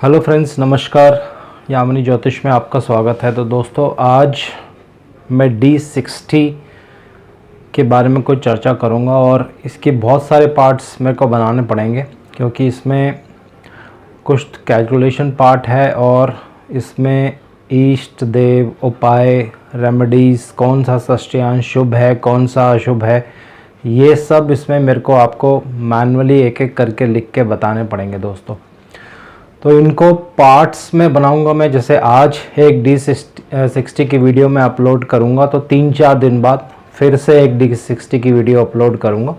Hello friends, नमस्कार। यामिनी ज्योतिष में आपका स्वागत है। तो दोस्तों, आज मैं D60 के बारे में कुछ चर्चा करूंगा और इसके बहुत सारे पार्ट्स मेरे को बनाने पड़ेंगे क्योंकि इसमें कुछ कैलकुलेशन पार्ट है और इसमें इष्ट देव, उपाय, रेमेडीज़, कौन सा षष्ठ्यांश शुभ है, कौन सा अशुभ है, ये सब इसमें मेरे को आपको मैनुअली एक एक करके लिख के बताने पड़ेंगे दोस्तों। तो इनको पार्ट्स में बनाऊंगा मैं। जैसे आज एक D60 की वीडियो मैं अपलोड करूंगा तो 3-4 दिन बाद फिर से एक D60 की वीडियो अपलोड करूंगा।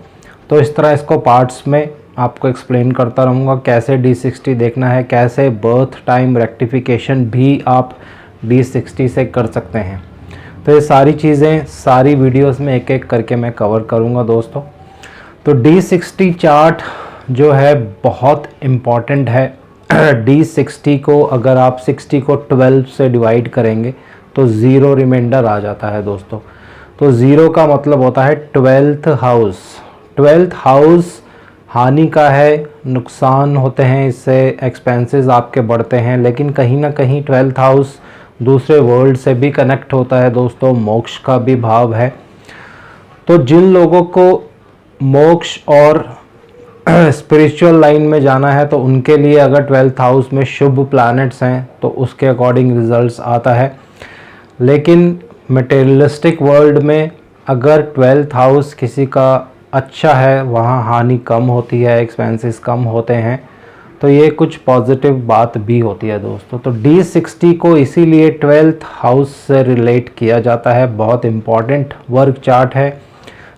तो इस तरह इसको पार्ट्स में आपको एक्सप्लेन करता रहूँगा कैसे D60 देखना है, कैसे बर्थ टाइम रेक्टिफिकेशन भी आप D60 से कर सकते हैं। तो ये सारी चीज़ें सारी वीडियोस में एक एक करके मैं कवर करूँगा दोस्तों। तो D60 चार्ट जो है बहुत इम्पॉर्टेंट है। D60 को अगर आप 60 को 12 से डिवाइड करेंगे तो ज़ीरो रिमाइंडर आ जाता है दोस्तों। तो ज़ीरो का मतलब होता है 12th हाउस। 12th हाउस हानि का है, नुकसान होते हैं, इससे एक्सपेंसेस आपके बढ़ते हैं। लेकिन कहीं ना कहीं 12th हाउस दूसरे वर्ल्ड से भी कनेक्ट होता है दोस्तों, मोक्ष का भी भाव है। तो जिन लोगों को मोक्ष और स्पिरिचुअल लाइन में जाना है तो उनके लिए अगर 12th हाउस में शुभ प्लैनेट्स हैं तो उसके अकॉर्डिंग रिजल्ट्स आता है। लेकिन मटेरियलिस्टिक वर्ल्ड में अगर 12th हाउस किसी का अच्छा है, वहाँ हानि कम होती है, एक्सपेंसेस कम होते हैं। तो ये कुछ पॉजिटिव बात भी होती है दोस्तों। तो D60 को इसीलिए 12th हाउस से रिलेट किया जाता है। बहुत इम्पॉर्टेंट वर्क चार्ट है।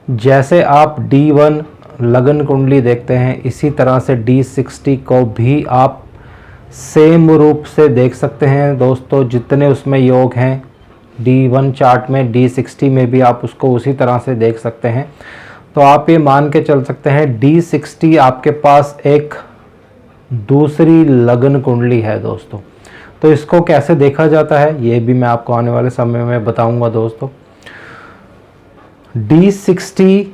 जैसे आप D1 लगन कुंडली देखते हैं, इसी तरह से D60 को भी आप सेम रूप से देख सकते हैं दोस्तों। जितने उसमें योग हैं D1 चार्ट में, D60 में भी आप उसको उसी तरह से देख सकते हैं। तो आप ये मान के चल सकते हैं D60 आपके पास एक दूसरी लगन कुंडली है दोस्तों। तो इसको कैसे देखा जाता है ये भी मैं आपको आने वाले समय में बताऊंगा दोस्तों। D60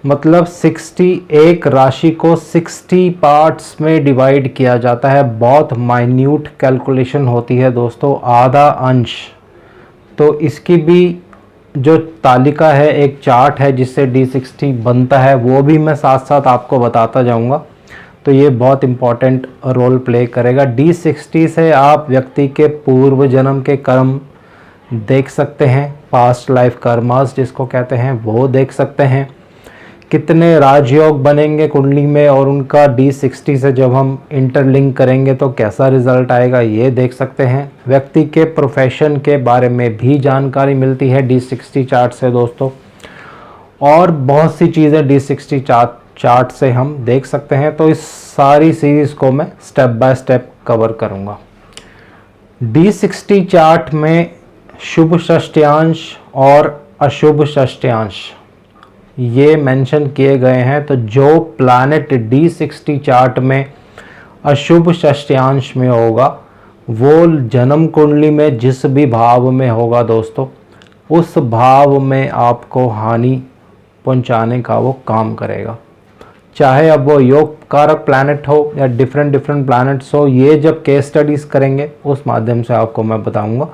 मतलब 60, एक राशि को 60 पार्ट्स में डिवाइड किया जाता है। बहुत माइन्यूट कैलकुलेशन होती है दोस्तों, आधा अंश। तो इसकी भी जो तालिका है, एक चार्ट है जिससे D60 बनता है, वो भी मैं साथ साथ आपको बताता जाऊंगा। तो ये बहुत इम्पॉर्टेंट रोल प्ले करेगा। D60 से आप व्यक्ति के पूर्व जन्म के कर्म देख सकते हैं, पास्ट लाइफ कर्मास जिसको कहते हैं, वो देख सकते हैं। कितने राजयोग बनेंगे कुंडली में और उनका D60 से जब हम इंटरलिंक करेंगे तो कैसा रिजल्ट आएगा, ये देख सकते हैं। व्यक्ति के प्रोफेशन के बारे में भी जानकारी मिलती है D60 चार्ट से दोस्तों। और बहुत सी चीज़ें D60 चार्ट से हम देख सकते हैं। तो इस सारी सीरीज़ को मैं स्टेप बाय स्टेप कवर करूँगा। D60 चार्ट में शुभ षष्ठ्यांश और अशुभ षष्ठ्यांश ये मेंशन किए गए हैं। तो जो प्लैनेट D60 चार्ट में अशुभ षष्ठ्यांश में होगा वो जन्म कुंडली में जिस भी भाव में होगा दोस्तों, उस भाव में आपको हानि पहुंचाने का वो काम करेगा। चाहे अब वो योग कारक प्लैनेट हो या डिफरेंट प्लैनेट्स हो, ये जब केस स्टडीज़ करेंगे उस माध्यम से आपको मैं बताऊंगा।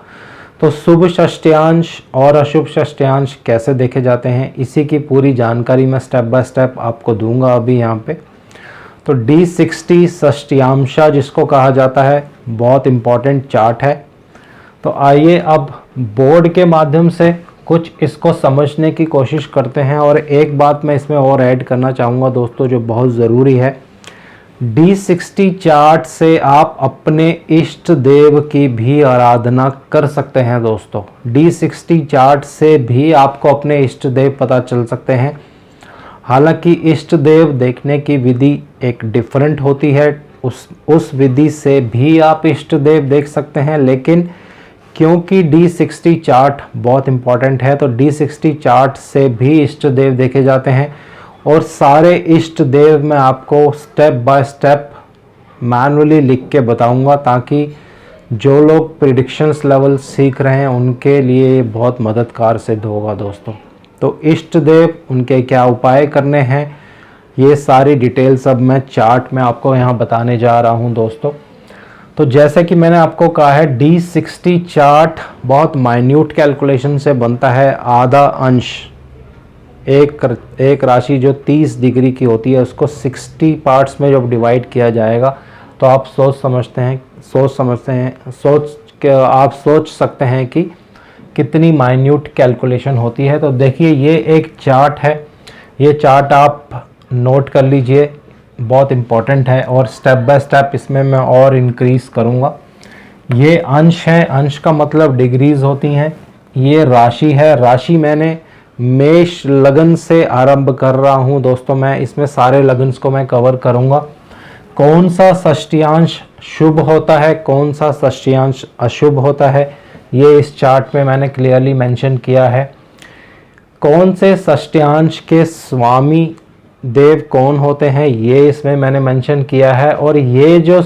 तो शुभ षष्ठ्यांश और अशुभ षष्ठ्यांश कैसे देखे जाते हैं, इसी की पूरी जानकारी मैं स्टेप बाय स्टेप आपको दूंगा अभी यहाँ पे। तो D60 षष्ठ्यांशा जिसको कहा जाता है, बहुत इम्पॉर्टेंट चार्ट है। तो आइए अब बोर्ड के माध्यम से कुछ इसको समझने की कोशिश करते हैं। और एक बात मैं इसमें और ऐड करना चाहूँगा दोस्तों जो बहुत ज़रूरी है, D60 चार्ट से आप अपने इष्ट देव की भी आराधना कर सकते हैं दोस्तों। D60 चार्ट से भी आपको अपने इष्ट देव पता चल सकते हैं। हालांकि इष्ट देव देखने की विधि एक डिफरेंट होती है, उस विधि से भी आप इष्ट देव देख सकते हैं। लेकिन क्योंकि D60 चार्ट बहुत इम्पॉर्टेंट है तो D60 चार्ट से भी इष्ट देव देखे जाते हैं। और सारे इष्ट देव मैं आपको स्टेप बाय स्टेप मैनुअली लिख के बताऊंगा ताकि जो लोग प्रिडिक्शंस लेवल सीख रहे हैं उनके लिए ये बहुत मददगार सिद्ध होगा दोस्तों। तो इष्ट देव, उनके क्या उपाय करने हैं, ये सारी डिटेल्स अब मैं चार्ट में आपको यहाँ बताने जा रहा हूँ दोस्तों। तो जैसे कि मैंने आपको कहा है, D60 चार्ट बहुत माइन्यूट कैलकुलेशन से बनता है। आधा अंश, एक राशि जो 30 डिग्री की होती है उसको 60 पार्ट्स में जब डिवाइड किया जाएगा तो आप आप सोच सकते हैं कि कितनी माइन्यूट कैलकुलेशन होती है। तो देखिए, ये एक चार्ट है, ये चार्ट आप नोट कर लीजिए, बहुत इम्पोर्टेंट है और स्टेप बाय स्टेप इसमें मैं और इंक्रीज़ करूँगा। ये अंश है, अंश का मतलब डिग्रीज होती हैं। ये राशि है, राशि मैंने मेष लगन से आरंभ कर रहा हूँ दोस्तों। मैं इसमें सारे लगन्स को मैं कवर करूँगा। कौन सा षष्टियांश शुभ होता है, कौन सा षष्टियांश अशुभ होता है, ये इस चार्ट में मैंने क्लियरली मेंशन किया है। कौन से षष्टियांश के स्वामी देव कौन होते हैं, ये इसमें मैंने मेंशन किया है। और ये जो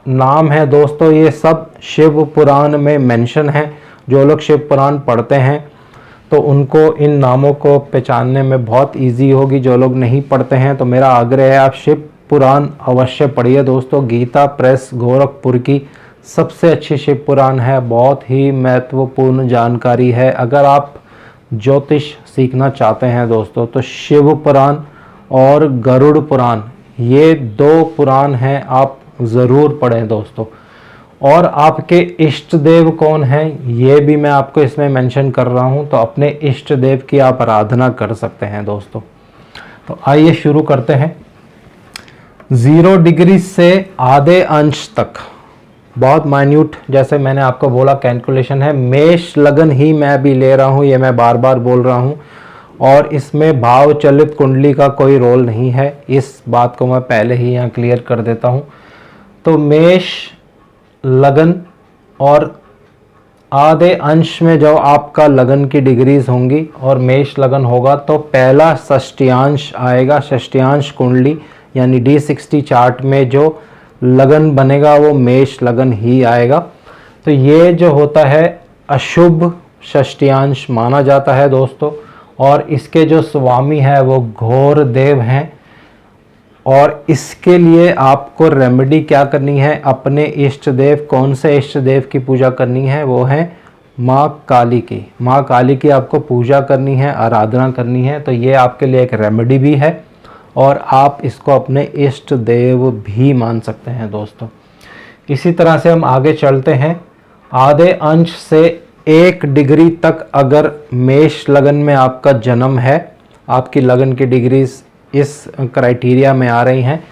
नाम है दोस्तों, ये सब शिव पुराण में मेंशन है। जो लोग शिव पुराण पढ़ते हैं तो उनको इन नामों को पहचानने में बहुत इजी होगी। जो लोग नहीं पढ़ते हैं तो मेरा आग्रह है आप शिव पुराण अवश्य पढ़िए दोस्तों। गीता प्रेस गोरखपुर की सबसे अच्छी शिव पुराण है, बहुत ही महत्वपूर्ण जानकारी है। अगर आप ज्योतिष सीखना चाहते हैं दोस्तों तो शिव पुराण और गरुड़ पुराण, ये 2 पुराण हैं, आप ज़रूर पढ़ें दोस्तों। और आपके इष्ट देव कौन हैं, ये भी मैं आपको इसमें मेंशन कर रहा हूँ, तो अपने इष्ट देव की आप आराधना कर सकते हैं दोस्तों। तो आइए शुरू करते हैं। 0 डिग्री से आधे अंश तक बहुत माइन्यूट, जैसे मैंने आपको बोला, कैलकुलेशन है। मेष लगन ही मैं भी ले रहा हूँ, ये मैं बार बार बोल रहा हूँ, और इसमें भाव चलित कुंडली का कोई रोल नहीं है। इस बात को मैं पहले ही यहाँ क्लियर कर देता हूँ। तो मेष लगन और आधे अंश में जो आपका लगन की डिग्रीज होंगी और मेष लगन होगा तो पहला षष्टियांश आएगा। षष्टियांश कुंडली यानी D60 चार्ट में जो लगन बनेगा वो मेष लगन ही आएगा। तो ये जो होता है अशुभ षष्टियांश माना जाता है दोस्तों। और इसके जो स्वामी है वो घोर देव हैं। और इसके लिए आपको रेमेडी क्या करनी है, अपने इष्ट देव, कौन से इष्ट देव की पूजा करनी है, वो है माँ काली की। माँ काली की आपको पूजा करनी है, आराधना करनी है। तो ये आपके लिए एक रेमेडी भी है और आप इसको अपने इष्ट देव भी मान सकते हैं दोस्तों। इसी तरह से हम आगे चलते हैं। आधे अंश से 1 डिग्री तक अगर मेष लगन में आपका जन्म है, आपकी लगन की डिग्रीज इस क्राइटेरिया में आ रही हैं,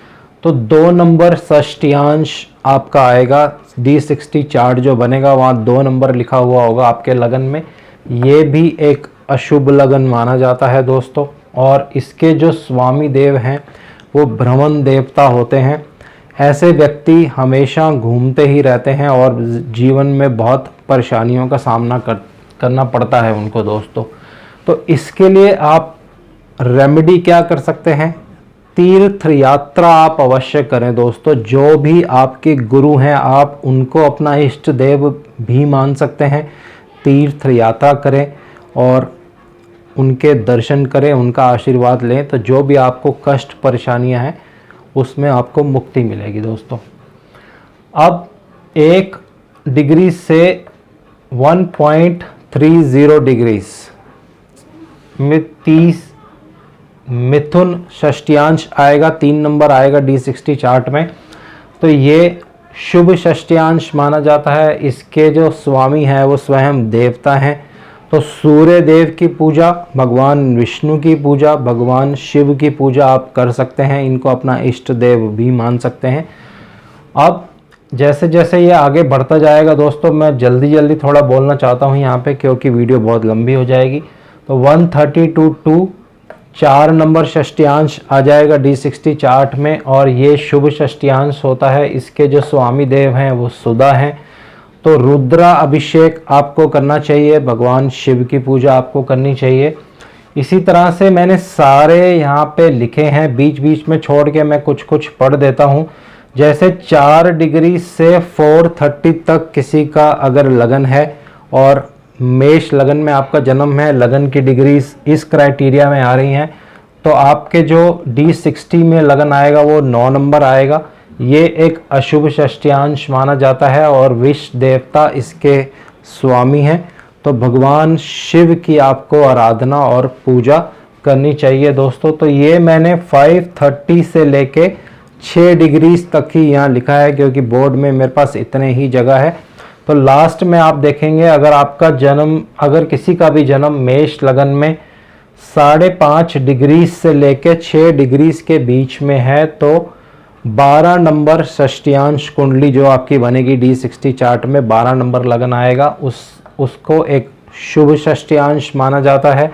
तो 2 नंबर षष्टियांश आपका आएगा। D60 चार्ट जो बनेगा वहाँ 2 नंबर लिखा हुआ होगा आपके लगन में। ये भी एक अशुभ लगन माना जाता है दोस्तों। और इसके जो स्वामी देव हैं वो भ्रमण देवता होते हैं। ऐसे व्यक्ति हमेशा घूमते ही रहते हैं और जीवन में बहुत परेशानियों का सामना करना पड़ता है उनको दोस्तों। तो इसके लिए आप रेमेडी क्या कर सकते हैं, तीर्थ यात्रा आप अवश्य करें दोस्तों। जो भी आपके गुरु हैं आप उनको अपना इष्ट देव भी मान सकते हैं। तीर्थ यात्रा करें और उनके दर्शन करें, उनका आशीर्वाद लें, तो जो भी आपको कष्ट परेशानियां हैं उसमें आपको मुक्ति मिलेगी दोस्तों। अब 1 डिग्री से 1.30 डिग्रीज में 30 मिथुन षष्टियांश आएगा, 3 नंबर आएगा D60 चार्ट में। तो ये शुभ षष्टियांश माना जाता है। इसके जो स्वामी हैं वो स्वयं देवता हैं। तो सूर्य देव की पूजा, भगवान विष्णु की पूजा, भगवान शिव की पूजा आप कर सकते हैं। इनको अपना इष्ट देव भी मान सकते हैं। अब जैसे जैसे ये आगे बढ़ता जाएगा दोस्तों, मैं जल्दी थोड़ा बोलना चाहता हूँ यहाँ पे, क्योंकि वीडियो बहुत लंबी हो जाएगी। तो 132 टू 4 नंबर षष्टियांश आ जाएगा D60 चार्ट में, और ये शुभ षष्टियांश होता है। इसके जो स्वामी देव हैं वो सुधा हैं। तो रुद्रा अभिषेक आपको करना चाहिए, भगवान शिव की पूजा आपको करनी चाहिए। इसी तरह से मैंने सारे यहाँ पे लिखे हैं, बीच बीच में छोड़ के मैं कुछ कुछ पढ़ देता हूँ। जैसे 4 डिग्री से 430 तक किसी का अगर लगन है और मेष लगन में आपका जन्म है, लगन की डिग्रीज इस क्राइटेरिया में आ रही हैं, तो आपके जो D60 में लगन आएगा वो 9 नंबर आएगा। ये एक अशुभ षष्ठ्यांश माना जाता है और विष देवता इसके स्वामी हैं। तो भगवान शिव की आपको आराधना और पूजा करनी चाहिए दोस्तों। तो ये मैंने 5:30 से लेके 6 डिग्री तक ही यहाँ लिखा है, क्योंकि बोर्ड में मेरे पास इतने ही जगह है। तो लास्ट में आप देखेंगे, अगर किसी का भी जन्म मेष लगन में 5.5 डिग्री से लेके 6 डिग्री के बीच में है, तो 12 नंबर षष्ठ्यांश कुंडली जो आपकी बनेगी D60 चार्ट में 12 नंबर लगन आएगा, उसको एक शुभ षष्ठ्यांश माना जाता है।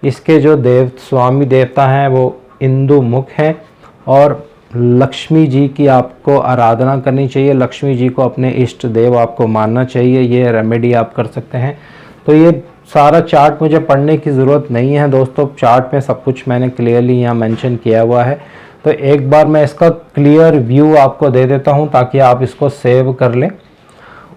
इसके जो स्वामी देवता हैं वो इंदु मुख हैं और लक्ष्मी जी की आपको आराधना करनी चाहिए। लक्ष्मी जी को अपने इष्ट देव आपको मानना चाहिए। ये रेमेडी आप कर सकते हैं। तो ये सारा चार्ट मुझे पढ़ने की ज़रूरत नहीं है दोस्तों, चार्ट में सब कुछ मैंने क्लियरली यहाँ मेंशन किया हुआ है। तो एक बार मैं इसका क्लियर व्यू आपको दे देता हूँ ताकि आप इसको सेव कर लें।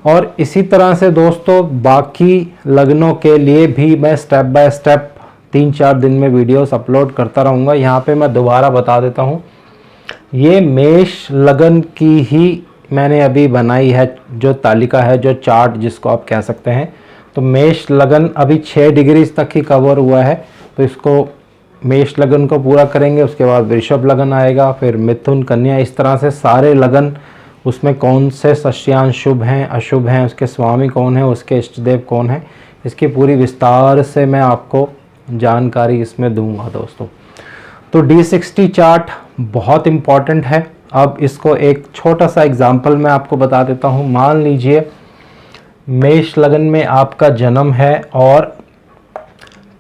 और इसी तरह से दोस्तों बाकी लग्नों के लिए भी मैं स्टेप बाय स्टेप 3-4 दिन में वीडियोस अपलोड करता रहूँगा। यहाँ पे मैं दोबारा बता देता हूँ, ये मेष लगन की ही मैंने अभी बनाई है जो तालिका है, जो चार्ट जिसको आप कह सकते हैं। तो मेष लगन अभी 6 डिग्री तक ही कवर हुआ है, तो इसको मेष लगन को पूरा करेंगे। उसके बाद वृषभ लगन आएगा, फिर मिथुन, कन्या, इस तरह से सारे लगन, उसमें कौन से षष्ठ्यांश शुभ हैं अशुभ हैं, उसके स्वामी कौन है, उसके इष्ट देव कौन है, इसकी पूरी विस्तार से मैं आपको जानकारी इसमें दूंगा दोस्तों। तो D60 चार्ट बहुत इम्पॉर्टेंट है। अब इसको एक छोटा सा एग्जाम्पल मैं आपको बता देता हूँ। मान लीजिए मेष लगन में आपका जन्म है और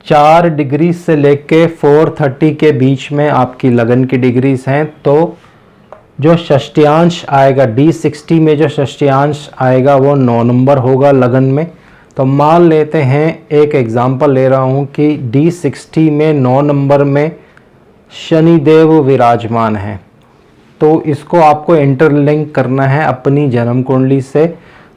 4 डिग्री से लेके 4:30 के बीच में आपकी लगन की डिग्रीज हैं, तो जो षष्ठ्यांश आएगा D60 में, जो षष्ठ्यांश आएगा वो 9 नंबर होगा लगन में। तो मान लेते हैं, एक एग्जांपल ले रहा हूँ कि D60 में 9 नंबर में शनिदेव विराजमान है, तो इसको आपको इंटरलिंक करना है अपनी जन्म कुंडली से।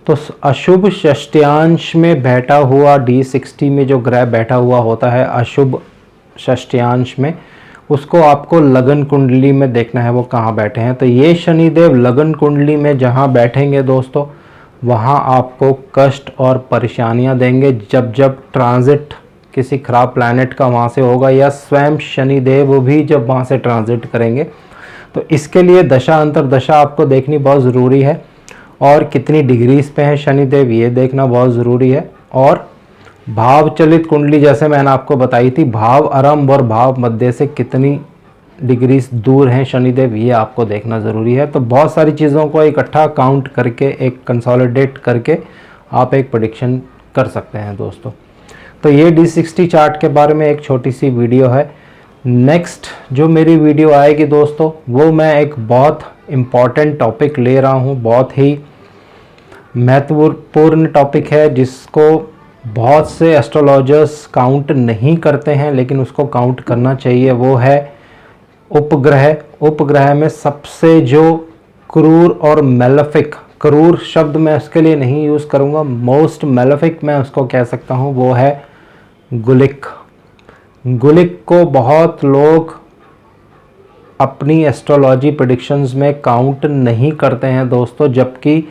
तो अशुभ षष्ठ्यांश में बैठा हुआ D60 में जो ग्रह बैठा हुआ होता है अशुभ षष्ठ्यांश में, उसको आपको लगन कुंडली में देखना है वो कहाँ बैठे हैं। तो ये शनिदेव लगन कुंडली में जहाँ बैठेंगे दोस्तों, वहाँ आपको कष्ट और परेशानियाँ देंगे जब जब ट्रांजिट किसी खराब प्लैनेट का वहाँ से होगा, या स्वयं शनिदेव भी जब वहाँ से ट्रांजिट करेंगे। तो इसके लिए दशा अंतरदशा आपको देखनी बहुत ज़रूरी है, और कितनी डिग्रीज पे हैं शनिदेव ये देखना बहुत ज़रूरी है। और भाव चलित कुंडली जैसे मैंने आपको बताई थी, भाव आरंभ और भाव मध्य से कितनी डिग्रीज दूर हैं शनिदेव, ये आपको देखना ज़रूरी है। तो बहुत सारी चीज़ों को इकट्ठा काउंट करके, एक कंसोलिडेट करके आप एक प्रेडिक्शन कर सकते हैं दोस्तों। तो ये D60 चार्ट के बारे में एक छोटी सी वीडियो है। नेक्स्ट जो मेरी वीडियो आएगी दोस्तों, वो मैं एक बहुत इम्पॉर्टेंट टॉपिक ले रहा हूँ, बहुत ही महत्वपूर्ण टॉपिक है जिसको बहुत से एस्ट्रोलॉजर्स काउंट नहीं करते हैं, लेकिन उसको काउंट करना चाहिए। वो है उपग्रह। उपग्रह में सबसे जो क्रूर और मेलेफिक, क्रूर शब्द मैं उसके लिए नहीं यूज़ करूँगा, मोस्ट मेलेफिक मैं उसको कह सकता हूँ, वो है गुलिक। गुलिक को बहुत लोग अपनी एस्ट्रोलॉजी प्रेडिक्शंस में काउंट नहीं करते हैं दोस्तों, जबकि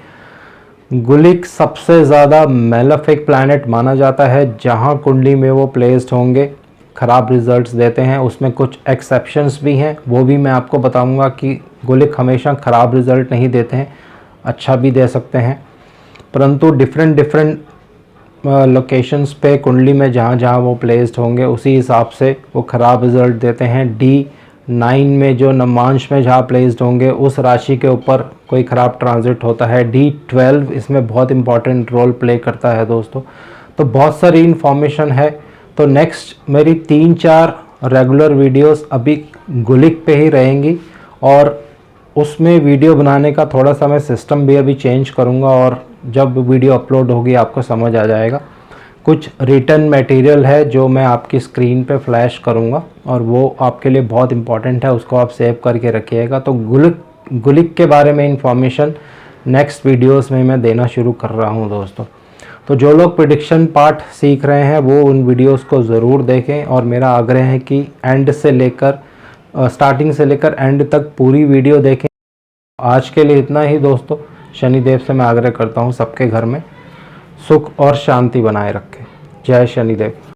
गुलिक सबसे ज़्यादा मेलेफिक प्लैनेट माना जाता है। जहाँ कुंडली में वो प्लेस्ड होंगे ख़राब रिजल्ट्स देते हैं। उसमें कुछ एक्सेप्शंस भी हैं, वो भी मैं आपको बताऊंगा कि गुलिक हमेशा ख़राब रिजल्ट नहीं देते हैं, अच्छा भी दे सकते हैं। परंतु डिफरेंट लोकेशंस पे कुंडली में जहाँ जहाँ वो प्लेस्ड होंगे उसी हिसाब से वो ख़राब रिजल्ट देते हैं। D9 में जो नवांश में जहाँ प्लेस्ड होंगे उस राशि के ऊपर कोई ख़राब ट्रांजिट होता है। D12 इसमें बहुत इंपॉर्टेंट रोल प्ले करता है दोस्तों। तो बहुत सारी इन्फॉर्मेशन है। तो नेक्स्ट मेरी 3-4 रेगुलर वीडियोस अभी गुलिक पे ही रहेंगी, और उसमें वीडियो बनाने का थोड़ा सा मैं सिस्टम भी अभी चेंज करूँगा, और जब वीडियो अपलोड होगी आपको समझ आ जाएगा। कुछ रिटर्न मटेरियल है जो मैं आपकी स्क्रीन पे फ्लैश करूँगा, और वो आपके लिए बहुत इंपॉर्टेंट है, उसको आप सेव करके रखिएगा। तो गुलिक के बारे में इंफॉर्मेशन नेक्स्ट वीडियोस में मैं देना शुरू कर रहा हूँ दोस्तों। तो जो लोग प्रेडिक्शन पार्ट सीख रहे हैं वो उन वीडियोस को ज़रूर देखें, और मेरा आग्रह है कि स्टार्टिंग से लेकर एंड तक पूरी वीडियो देखें। आज के लिए इतना ही दोस्तों। शनिदेव से मैं आग्रह करता हूँ सबके घर में सुख और शांति बनाए रखें। जय शनिदेव।